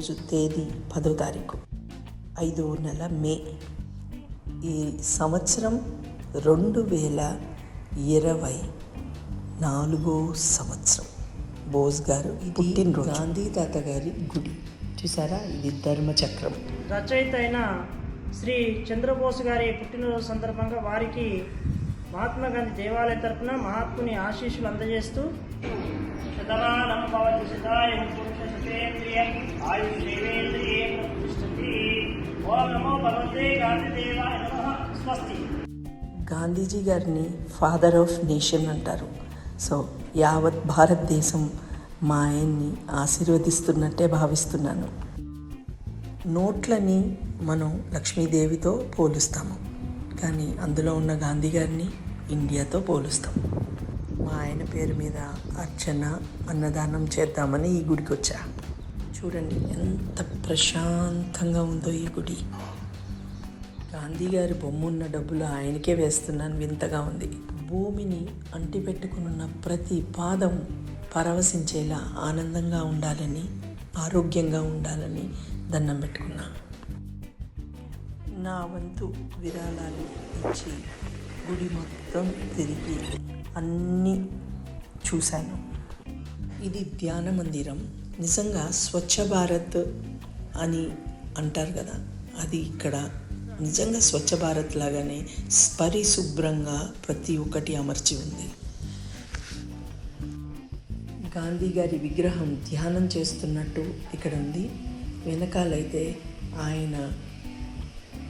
ఈరోజు తేదీ 10వ తారీఖు 5వ నెల మే. ఈ సంవత్సరం 2024 సంవత్సరం. బోస్ గారు పుట్టినరోజు. గాంధీ తాత గారి గుడి చూసారా, ఇది ధర్మచక్రం. రచయిత అయిన శ్రీ చంద్రబోస్ గారి పుట్టినరోజు సందర్భంగా వారికి మహాత్మా గాంధీ దేవాలయ తరఫున మహాత్ముని ఆశీస్సులు అందజేస్తూ శతమానం భవతి శతాయుః పురుష శతేంద్రియం ఆయుష్యేంద్రియే ప్రతిష్ఠతి. ఓం నమో భగవతే గాంధీదేవాయ నమః. స్వస్తి. గాంధీజీ గారిని ఫాదర్ ఆఫ్ నేషన్ అంటారు. సో యావత్ భారతదేశం మా ఆయన్ని ఆశీర్వదిస్తున్నట్టే భావిస్తున్నాను. నోట్లని మనం లక్ష్మీదేవితో పోలుస్తాము, కానీ అందులో ఉన్న గాంధీ గారిని ఇండియాతో పోలుస్తాం. మా ఆయన పేరు మీద అర్చన అన్నదానం చేద్దామని ఈ గుడికి వచ్చా. చూడండి ఎంత ప్రశాంతంగా ఉందో ఈ గుడి. గాంధీ గారి బొమ్మ ఉన్న డబ్బులు ఆయనకే వేస్తున్నాను, వింతగా ఉంది. భూమిని అంటిపెట్టుకున్న ప్రతి పాదం పరవశించేలా ఆనందంగా ఉండాలని, ఆరోగ్యంగా ఉండాలని దండం పెట్టుకున్నా. నా వంతు విరాళాలు ఇచ్చి గుడి మొత్తం తిరిగి అన్నీ చూశాను. ఇది ధ్యాన మందిరం. నిజంగా స్వచ్ఛ భారత్ అని అంటారు కదా, అది ఇక్కడ నిజంగా స్వచ్ఛ భారత్ లాగానే పరిశుభ్రంగా ప్రతి ఒక్కటి అమర్చి ఉంది. గాంధీ గారి విగ్రహం ధ్యానం చేస్తున్నట్టు ఇక్కడ ఉంది. వెనకాలైతే ఆయన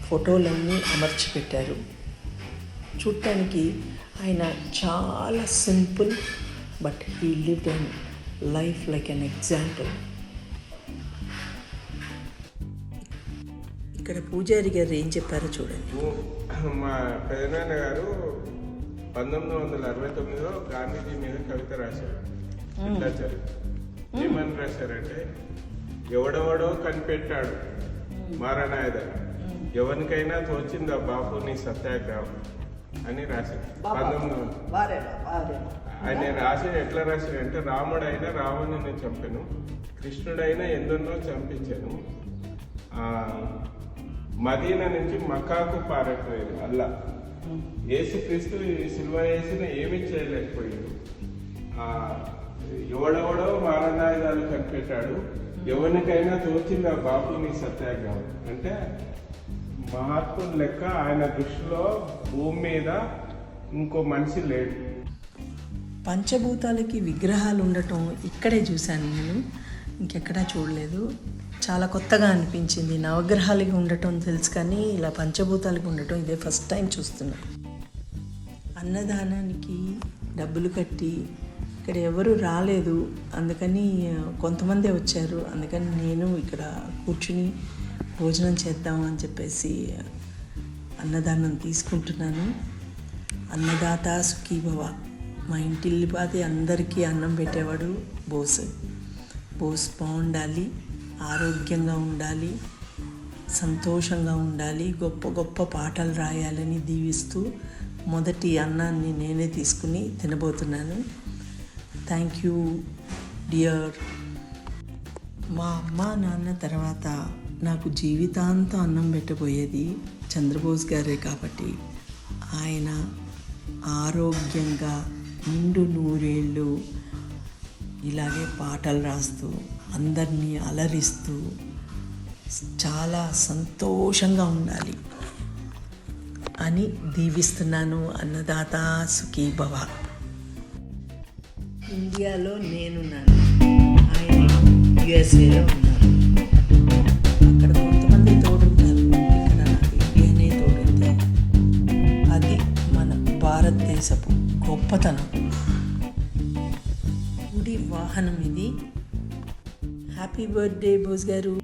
ఫోటోలన్నీ అమర్చి పెట్టారు. చూడటానికి ఆయన చాలా simple, but he lived an life like an example. ఇక్కడ పూజారి గారు ఏం చెప్పారో చూడండి. మా పెదనాన్న గారు 1969లో గాంధీజీ మీద కవిత రాశారు. ఇట్లా ఏమని రాశారంటే, ఎవడెవడో కనిపెట్టాడు మారణాయుధం, ఎవరికైనా తోచిందా బాపు నీ సత్యాగ్రహం అని రాశారు. 1900 ఆయన రాసి ఎట్లా రాశాడంటే, రాముడైనా రావణుని చంపెను, కృష్ణుడైనా ఎందరినో చంపించాను, మదీనా నుంచి మక్కాకు పారిపోయాడు అల్లా, యేసుక్రీస్తు సిలువ వేసిన ఏమీ చేయలేకపోయాడు, ఎవడెవడో మారణాయుధాలు కనిపెట్టాడు, ఎవరికైనా తోచింది ఆ బాపుని సత్యాగ్రహం. అంటే మహాత్ముడు లెక్క ఆయన దృష్టిలో భూమి మీద ఇంకో మనిషి లేడు. పంచభూతాలకి విగ్రహాలు ఉండటం ఇక్కడే చూశాను నేను, ఇంకెక్కడా చూడలేదు. చాలా కొత్తగా అనిపించింది. నవగ్రహాలకి ఉండటం తెలుసు, కానీ ఇలా పంచభూతాలకి ఉండటం ఇదే ఫస్ట్ టైం చూస్తున్నాను. అన్నదానానికి డబ్బులు కట్టి ఇక్కడ ఎవరు రాలేదు, అందుకని కొంతమందే వచ్చారు. అందుకని నేను ఇక్కడ కూర్చుని భోజనం చేద్దాం అని చెప్పేసి అన్నదానం తీసుకుంటున్నాను. అన్నదాత సుఖీభవ. మా ఇంటిల్లిపాది అందరికీ అన్నం పెట్టేవాడు బోస్. బోస్ బాగుండాలి, ఆరోగ్యంగా ఉండాలి, సంతోషంగా ఉండాలి, గొప్ప గొప్ప పాటలు రాయాలని దీవిస్తూ మొదటి అన్నాన్ని నేనే తీసుకుని తినబోతున్నాను. Thank you dear. మా అమ్మ నాన్న తర్వాత నాకు జీవితాంతం అన్నం పెట్టబోయేది చంద్రబోస్ గారే కాబట్టి ఆయన ఆరోగ్యంగా నిండు నూరేళ్ళు ఇలాగే పాటలు రాస్తూ అందరినీ అలరిస్తూ చాలా సంతోషంగా ఉండాలి అని దీవిస్తున్నాను. అన్నదాత సుఖీభవ. ఇండియాలో నేనున్నాను, ఆయన యుఎస్ఏలో ఉన్నారు. అక్కడ కొంతమంది తోడుంటారు, ఇక్కడ నాకు ఇండియానే తోడుంది. అది మన భారతదేశపు గొప్పతనం. గుడి వాహనం ఇది. హ్యాపీ బర్త్డే బోస్ గారు.